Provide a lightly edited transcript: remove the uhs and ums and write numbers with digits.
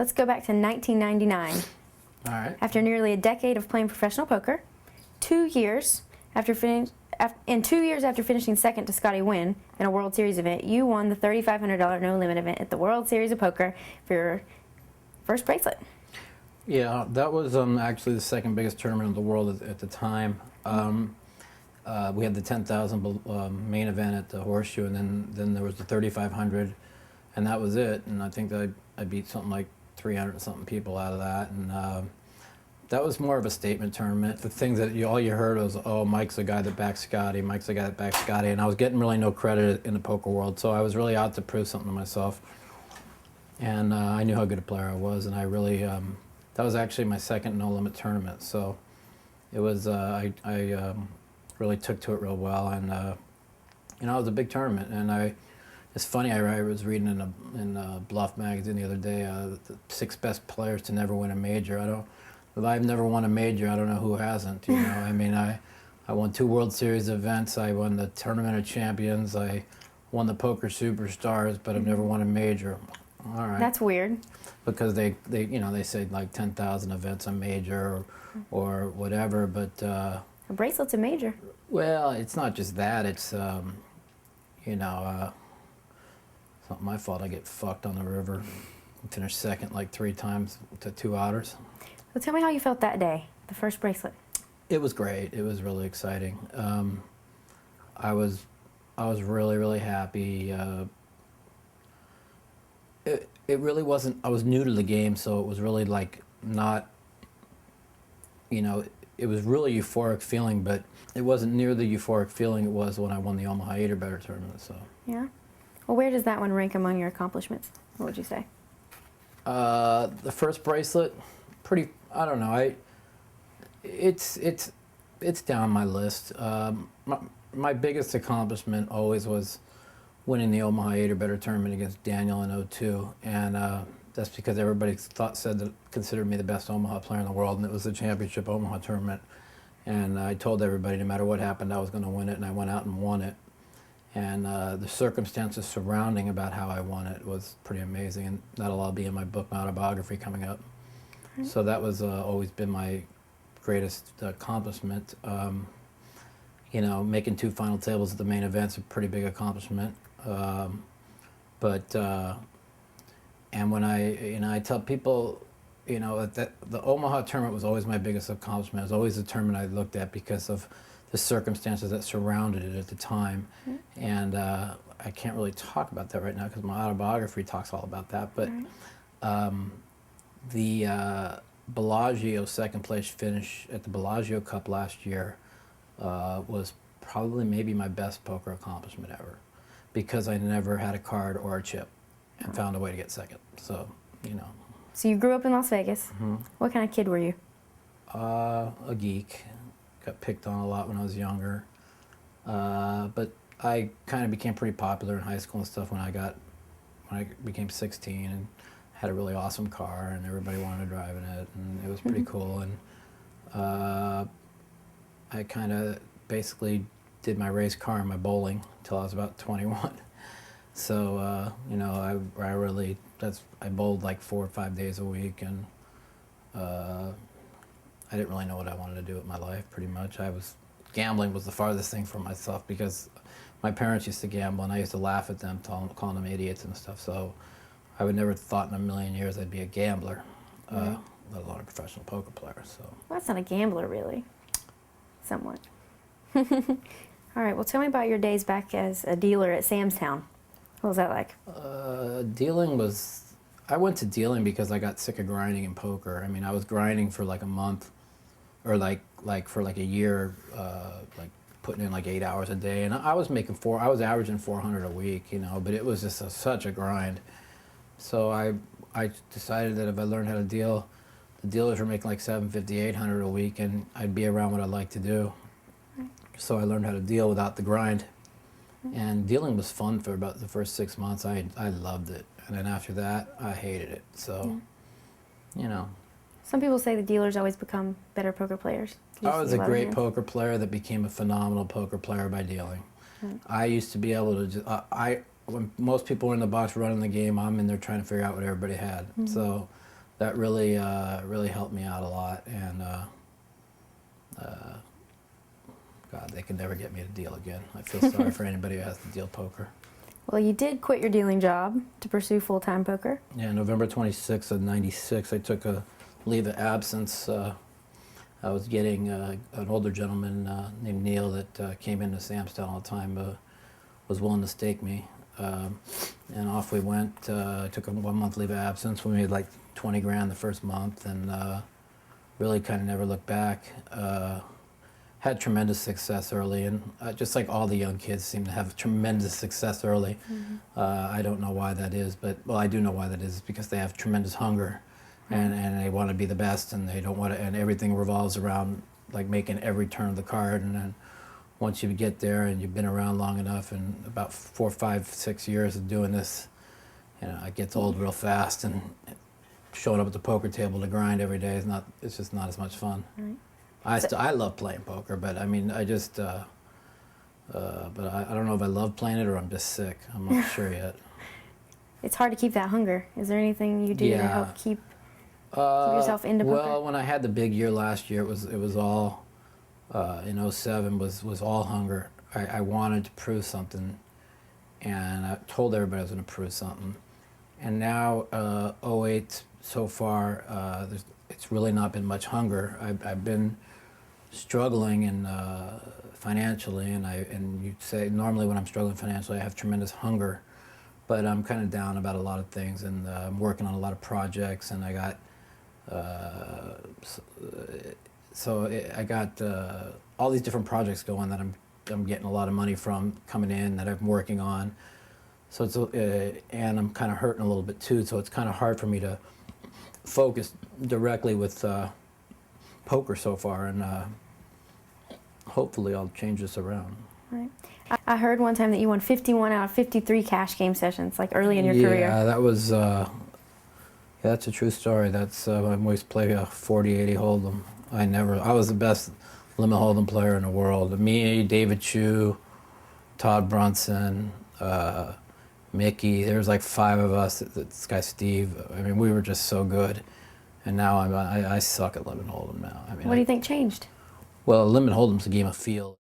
let's go back to 1999. All right. After nearly a decade of playing professional poker, 2 years after finishing second to Scotty Wynn in a World Series event, you won the $3,500 no-limit event at the World Series of Poker for your first bracelet. Yeah, that was actually the second biggest tournament in the world at the time. We had the 10,000 main event at the Horseshoe, and then there was the 3,500, and that was it. And I think that I beat something like 300 and something people out of that, and that was more of a statement tournament. The things that all you heard was, oh, Mike's the guy that backs Scotty, Mike's the guy that backs Scotty, and I was getting really no credit in the poker world, so I was really out to prove something to myself. And I knew how good a player I was, and I really, that was actually my second no-limit tournament, so it was, I really took to it real well, and you know, it was a big tournament. And it's funny, I was reading in Bluff magazine the other day, the 6 best players to never win a major. If I've never won a major, I don't know who hasn't, you know. I mean, I won 2 World Series events, I won the Tournament of Champions, I won the Poker Superstars, but I've never won a major. All right. That's weird. Because they you know, they say like 10,000 events a major or whatever, but A bracelet's a major. well, it's not just that, it's you know, it's not my fault I get fucked on the river. Finished second like 3 times to 2 otters. So tell me how you felt that day, the first bracelet. It was great. It was really exciting. I was really happy. It really wasn't. I was new to the game, so it was really like not. You know, it was really euphoric feeling, but it wasn't near the euphoric feeling it was when I won the Omaha 8 or better tournament. So. Yeah. Well, where does that one rank among your accomplishments? What would you say? The first bracelet, pretty. I don't know. It's down my list. My biggest accomplishment always was winning the Omaha 8 or better tournament against Daniel in '02, and that's because everybody considered me the best Omaha player in the world, and it was the championship Omaha tournament. And I told everybody no matter what happened, I was going to win it, and I went out and won it. And the circumstances surrounding about how I won it was pretty amazing, and that'll all be in my book, my autobiography, coming up. So that was always been my greatest accomplishment. You know, making 2 final tables at the main event's a pretty big accomplishment. And when I tell people, you know, that the Omaha tournament was always my biggest accomplishment. It was always the tournament I looked at because of the circumstances that surrounded it at the time. And I can't really talk about that right now because my autobiography talks all about that. But the Bellagio second place finish at the Bellagio Cup last year was probably maybe my best poker accomplishment ever, because I never had a card or a chip and found a way to get second. So, you know. So you grew up in Las Vegas. What kind of kid were you? A geek. Got picked on a lot when I was younger. But I kind of became pretty popular in high school and stuff when I became 16 and had a really awesome car and everybody wanted to drive in it, and it was pretty cool. And I kind of basically did my race car and my bowling until I was about 21. So you know, I bowled like 4 or 5 days a week, and I didn't really know what I wanted to do with my life. Pretty much, gambling was the farthest thing from myself because my parents used to gamble, and I used to laugh at them, calling them idiots and stuff. So I would never thought in a million years I'd be a gambler, let alone a professional poker player. So. Well, that's not a gambler, really. Somewhat. All right, well, tell me about your days back as a dealer at Sam's Town. What was that like? Dealing was... I went to dealing because I got sick of grinding in poker. I mean, I was grinding for like a month, or like for like a year, like putting in like 8 hours a day, and I was averaging 400 a week, you know, but it was just such a grind. So I decided that if I learned how to deal, the dealers were making like $750, $800 a week, and I'd be around what I like to do. So I learned how to deal without the grind. And dealing was fun for about the first 6 months. I loved it. And then after that, I hated it. So, you know. Some people say the dealers always become better poker players. I was a great poker player that became a phenomenal poker player by dealing. I used to be able to just, when most people were in the box running the game, I'm in there trying to figure out what everybody had. So that really really helped me out a lot. And God, they can never get me to deal again. I feel sorry for anybody who has to deal poker. Well, you did quit your dealing job to pursue full-time poker. Yeah, November 26th of '96, I took a leave of absence. I was getting an older gentleman named Neil that came into Samstown all the time, was willing to stake me. And off we went. I took a 1 month leave of absence. We made like 20 grand the first month, and really kind of never looked back. Had tremendous success early, and just like all the young kids seem to have tremendous success early. I don't know why that is, but well, I do know why that is, because they have tremendous hunger, and they want to be the best, and they don't want to, and everything revolves around like making every turn of the card. And then once you get there and you've been around long enough, and about 4, 5, 6 years of doing this, it gets old real fast, and showing up at the poker table to grind every day it's just not as much fun. Right. I love playing poker, but I mean, I just, but I don't know if I love playing it or I'm just sick. I'm not sure yet. It's hard to keep that hunger. Is there anything you do to help keep yourself into poker? Well, when I had the big year last year, it was all, in '07 was all hunger. I wanted to prove something, and I told everybody I was going to prove something. And now, '08 so far, it's really not been much hunger. I've been struggling and financially, and you'd say normally when I'm struggling financially, I have tremendous hunger, but I'm kind of down about a lot of things, and I'm working on a lot of projects, and I got I got all these different projects going that I'm getting a lot of money from coming in that I'm working on. So it's and I'm kind of hurting a little bit too. So it's kind of hard for me to focus directly with poker so far, and hopefully I'll change this around. Right. I heard one time that you won 51 out of 53 cash game sessions, like early in your career. Yeah, that was. That's a true story. That's I always play a 40-80 hold'em. I was the best limit hold'em player in the world. Me, David Chu, Todd Brunson, Mickey. There was like 5 of us. This guy Steve. I mean, we were just so good. And now I suck at limit hold'em now. I mean, What do you think changed? Well, limit hold'em's a game of feel.